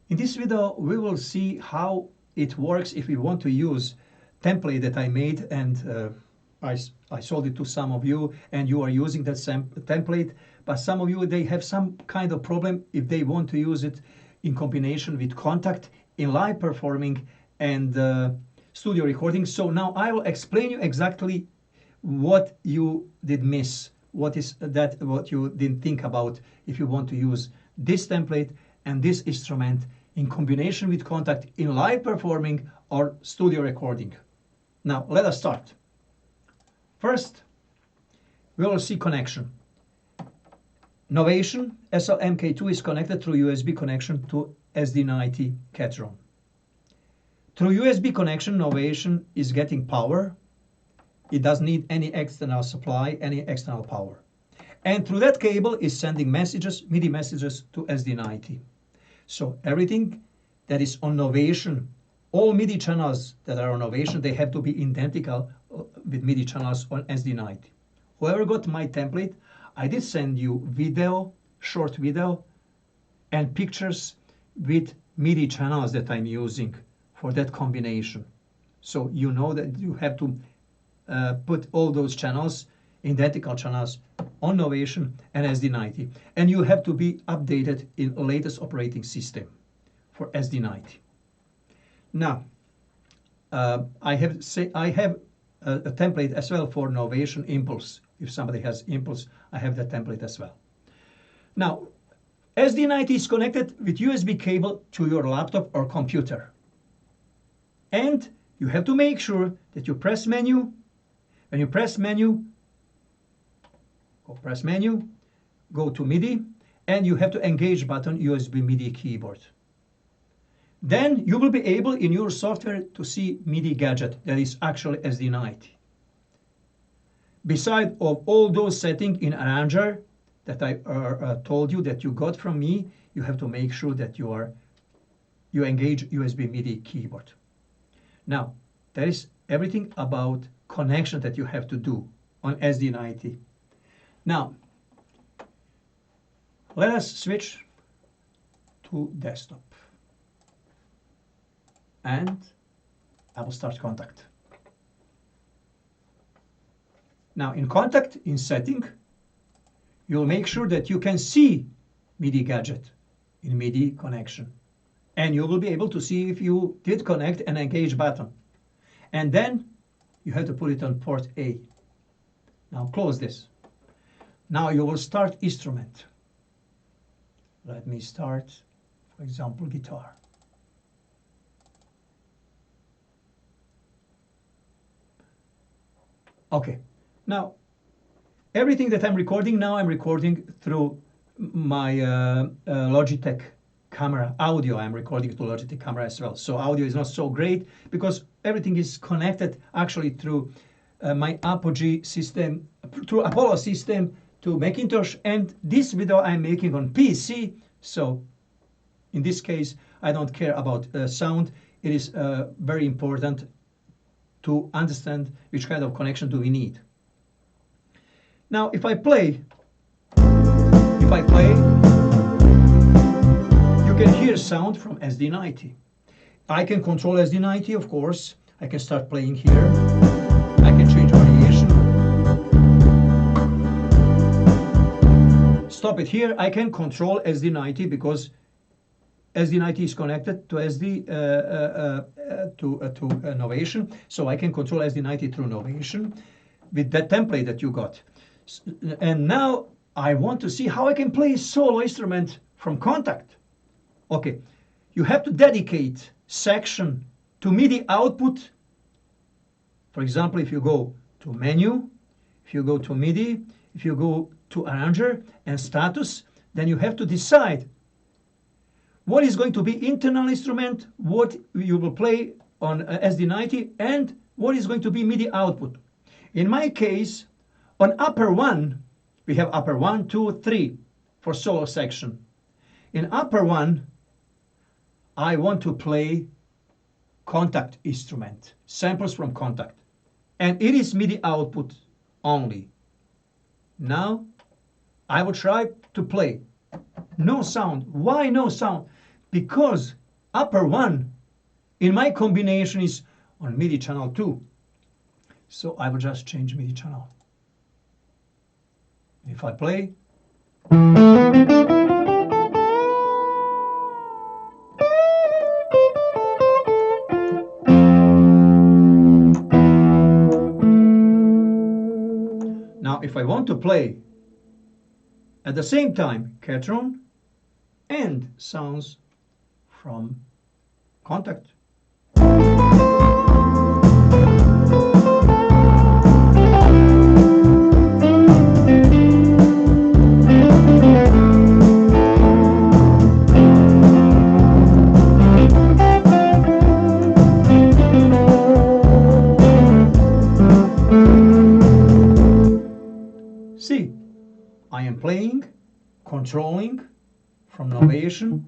In this video, we will see how it works if we want to use template that I made, and I sold it to some of you, and you are using that same template. But some of you, they have some kind of problem if they want to use it in combination with Kontakt in live performing and studio recording. So now I will explain you exactly what you did miss, what you didn't think about if you want to use this template and this instrument in combination with Kontakt in live performing or studio recording. Now let us start. First, we will see connection. Novation SL-MK2 is connected through USB connection to SD90 Ketron. Through USB connection, Novation is getting power. It doesn't need any external supply, any external power. And through that cable is sending messages, MIDI messages to SD90. So everything that is on Novation, all MIDI channels that are on Novation, they have to be identical with MIDI channels on SD90. Whoever got my template, I did send you video, short video, and pictures with MIDI channels that I'm using for that combination. So you know that you have to put all those channels, identical channels, on Novation and SD90, and you have to be updated in the latest operating system for SD90. Now, I have a template as well for Novation Impulse. If somebody has Impulse, I have that template as well. Now, SD90 is connected with USB cable to your laptop or computer, and you have to make sure that you press menu. When you press menu, go to MIDI, and you have to engage button USB MIDI keyboard. Then you will be able in your software to see MIDI gadget that is actually SD90. Beside of all those settings in Arranger that I told you that you got from me, you have to make sure that you engage USB MIDI keyboard. Now, that is everything about connection that you have to do on SD90. Now, let us switch to desktop. And I will start Kontakt. Now in Kontakt, in setting, you'll make sure that you can see MIDI gadget in MIDI connection. And you will be able to see if you did connect and engage button. And then you have to put it on port A. Now close this. Now you will start instrument. Let me start, for example, guitar. Okay, now everything that I'm recording now, I'm recording through my Logitech camera. Audio, I'm recording to Logitech camera as well. So audio is not so great because everything is connected actually through my Apogee system, through Apollo system to Macintosh, and this video I'm making on PC. So in this case, I don't care about sound. It is very important to understand which kind of connection do we need. Now, if I play, you can hear sound from SD90. I can control SD90, of course. I can start playing here. I can change variation. Stop it here. I can control SD90 because SD90 is connected to Novation, so I can control SD90 through Novation with that template that you got. And now I want to see how I can play solo instrument from Kontakt. Okay, you have to dedicate section to MIDI output. For example, if you go to menu, if you go to MIDI, if you go to Arranger and status, then you have to decide what is going to be internal instrument, what you will play on SD90, and what is going to be MIDI output. In my case, on upper one, we have upper 1, 2, 3 for solo section. In upper one, I want to play Kontakt instrument, samples from Kontakt, and it is MIDI output only. Now, I will try to play. No sound. Why no sound? because upper one in my combination is on MIDI channel 2. So I will just change MIDI channel. If I play, now if I want to play at the same time Ketron and sounds from Kontakt. See, I am playing, controlling from Novation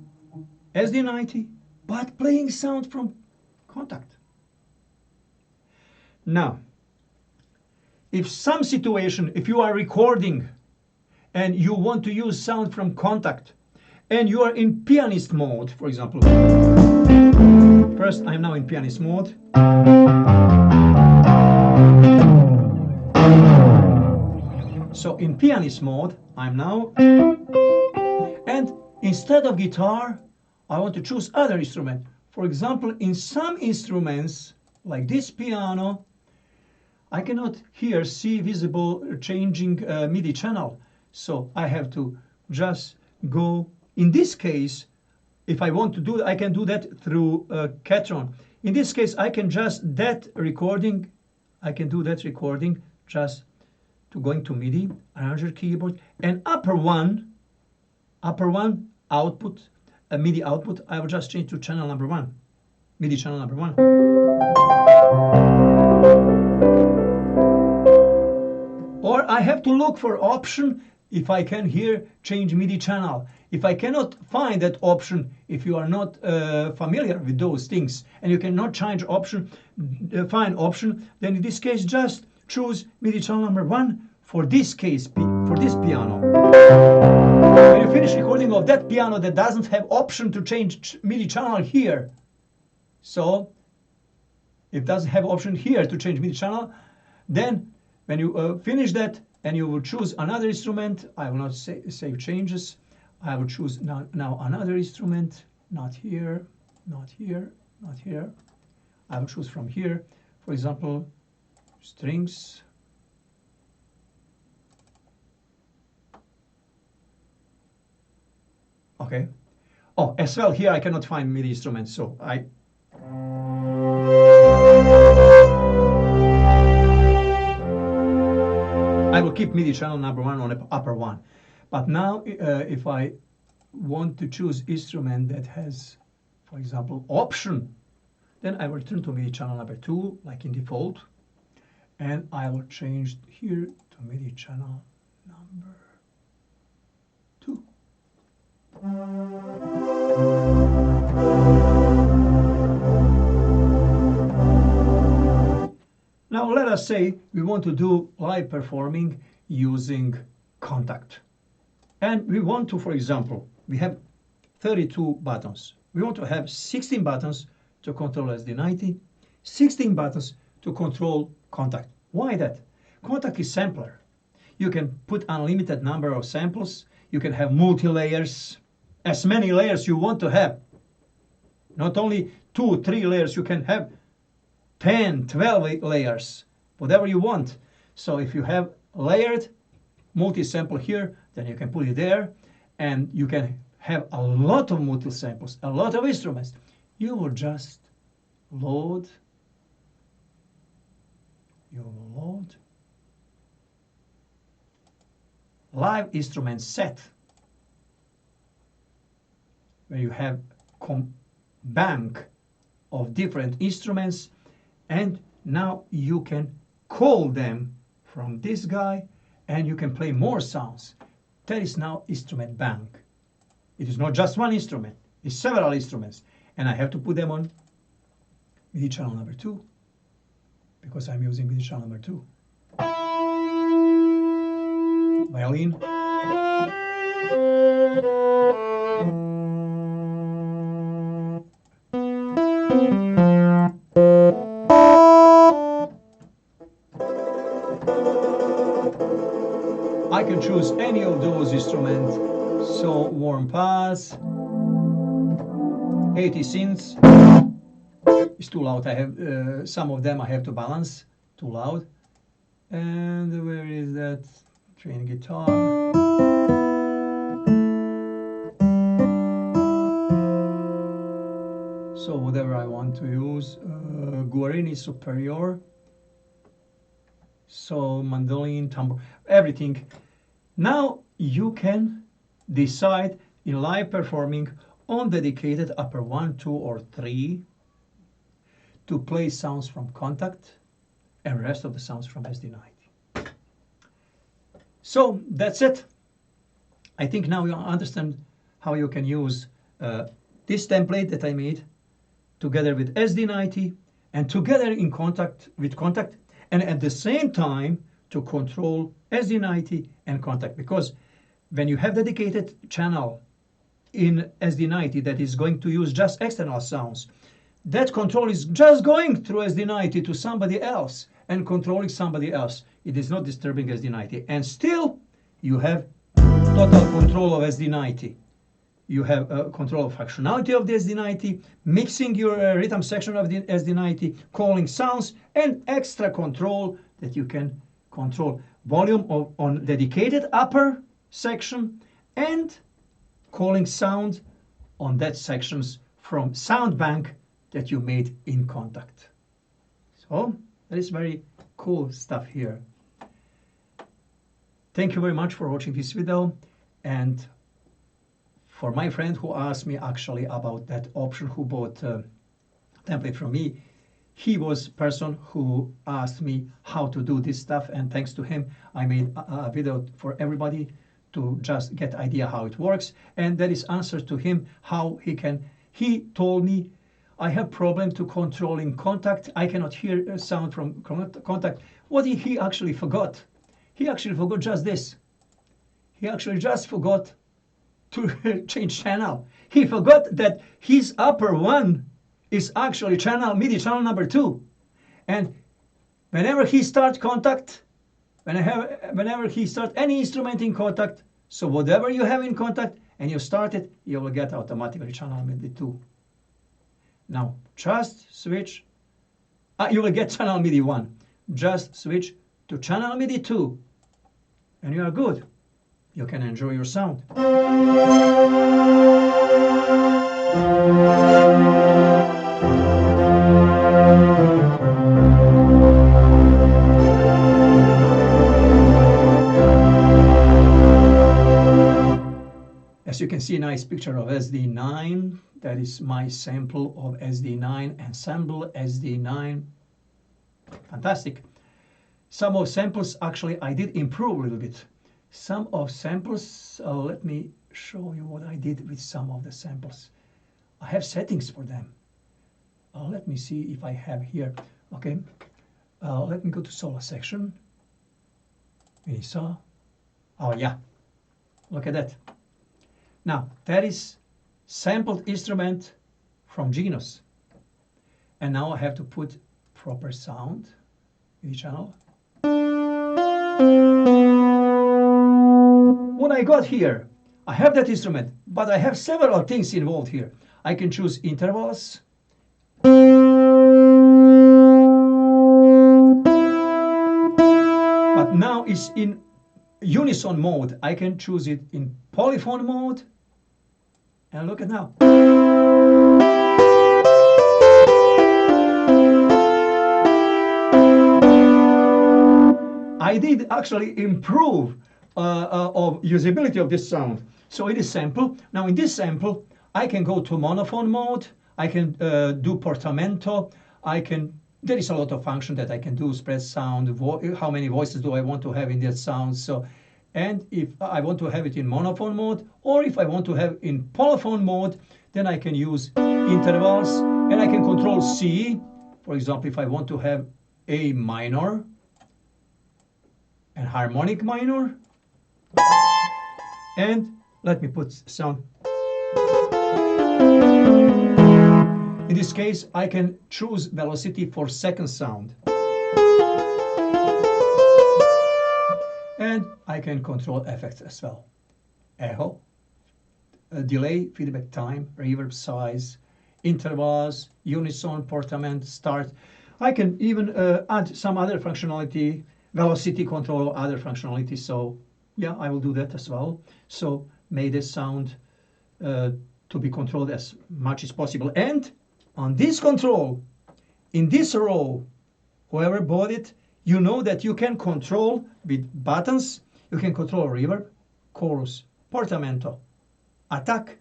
SD90, but playing sound from Kontakt. Now, if some situation, if you are recording and you want to use sound from Kontakt and you are in pianist mode, for example, first I'm now in pianist mode. So in pianist mode, I'm now, and instead of guitar, I want to choose other instrument. For example, in some instruments, like this piano, I cannot here see visible changing MIDI channel. So I have to just go, in this case, if I want to do, I can do that through Ketron. In this case, I can just, I can do that recording just to going to MIDI, arranger keyboard, and upper one output, a MIDI output, I will just change to channel number 1, MIDI channel number 1. Or I have to look for option if I can here change MIDI channel. If I cannot find that option, if you are not familiar with those things, and you cannot change option, find option, then in this case just choose MIDI channel number 1 for this case, for this piano. When you finish recording of that piano that doesn't have option to change MIDI channel here, so it doesn't have option here to change MIDI channel, then when you finish that and you will choose another instrument, I will not save changes, I will choose now another instrument, not here, not here, not here. I will choose from here, for example, strings. Okay. Oh, as well here I cannot find MIDI instruments, so I will keep MIDI channel number 1 on the upper one. But now if I want to choose instrument that has, for example, option, then I will turn to MIDI channel number 2, like in default, and I will change here to MIDI channel number 2. Now let us say we want to do live performing using Kontakt. And we want to, for example, we have 32 buttons. We want to have 16 buttons to control SD90, 16 buttons to control Kontakt. Why that? Kontakt is sampler. You can put unlimited number of samples. You can have multi-layers, as many layers you want to have. Not only 2, 3 layers, you can have 10, 12 layers, whatever you want. So if you have layered multi-sample here, then you can put it there, and you can have a lot of multi-samples, a lot of instruments. You will just load, live instrument set, where you have bank of different instruments, and now you can call them from this guy, and you can play more sounds. That is now instrument bank. It is not just one instrument, it's several instruments, and I have to put them on MIDI channel number 2, because I'm using MIDI channel number 2. Violin. I can choose any of those instruments. So warm pass, 80 synths. It's too loud. I have some of them I have to balance. Too loud. And where is that? Train guitar. So whatever I want to use. Guarini Superior. So mandolin, tambour, everything. Now you can decide in live performing on dedicated upper 1, 2, or 3 to play sounds from Kontakt and rest of the sounds from SD90. So that's it. I think now you understand how you can use this template that I made together with SD90 and together in Kontakt with Kontakt, and at the same time to control SD90 and Kontakt, because when you have dedicated channel in SD90 that is going to use just external sounds, that control is just going through SD90 to somebody else and controlling somebody else. It is not disturbing SD90, and still you have total control of SD90. You have control of functionality of the SD90, mixing your rhythm section of the SD90, calling sounds, and extra control that you can control volume on dedicated upper section and calling sound on that sections from sound bank that you made in Kontakt. So that is very cool stuff here. Thank you very much for watching this video, and for my friend who asked me actually about that option, who bought a template from me, he was a person who asked me how to do this stuff, and thanks to him I made a video for everybody to just get idea how it works, and that is answer to him how he can. He told me, I have problem to controlling Kontakt, I cannot hear a sound from Kontakt. What he actually forgot? He actually forgot just this. He actually just forgot to change channel. He forgot that his upper one is actually channel MIDI channel number 2, and whenever he starts Kontakt, whenever he starts any instrument in Kontakt, so whatever you have in Kontakt and you start it, you will get automatically channel MIDI 2. Now just switch, you will get channel MIDI 1. Just switch to channel MIDI 2 and you are good. You can enjoy your sound. As you can see, a nice picture of SD9. That is my sample of SD9, ensemble SD9. Fantastic. Some of samples actually I did improve a little bit. Some of samples, let me show you what I did with some of the samples. I have settings for them. Let me see if I have here. Okay, let me go to solo section. We saw. Oh yeah, look at that. Now that is sampled instrument from Genos, and now I have to put proper sound in the channel. What I got here, I have that instrument, but I have several things involved here. I can choose intervals. But now it's in unison mode. I can choose it in polyphone mode. And look at now. I did actually improve of usability of this sound. So it is sample. Now in this sample, I can go to monophone mode. I can do portamento. There is a lot of function that I can do, spread sound, how many voices do I want to have in that sound. So, and if I want to have it in monophone mode, or if I want to have in polyphone mode, then I can use intervals, and I can control C. For example, if I want to have A minor and harmonic minor, and let me put sound. In this case, I can choose velocity for second sound. And I can control effects as well. Echo, delay, feedback time, reverb size, intervals, unison, portament, start. I can even add some other functionality, velocity control, other functionality. So yeah, I will do that as well. So make the sound to be controlled as much as possible. And on this control, in this row, whoever bought it, you know that you can control with buttons, you can control reverb, chorus, portamento, attack,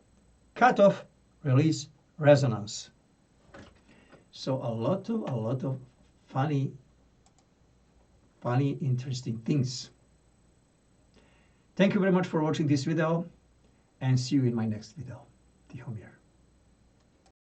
cutoff, release, resonance. So a lot of funny, interesting things. Thank you very much for watching this video, and see you in my next video. Tihomir.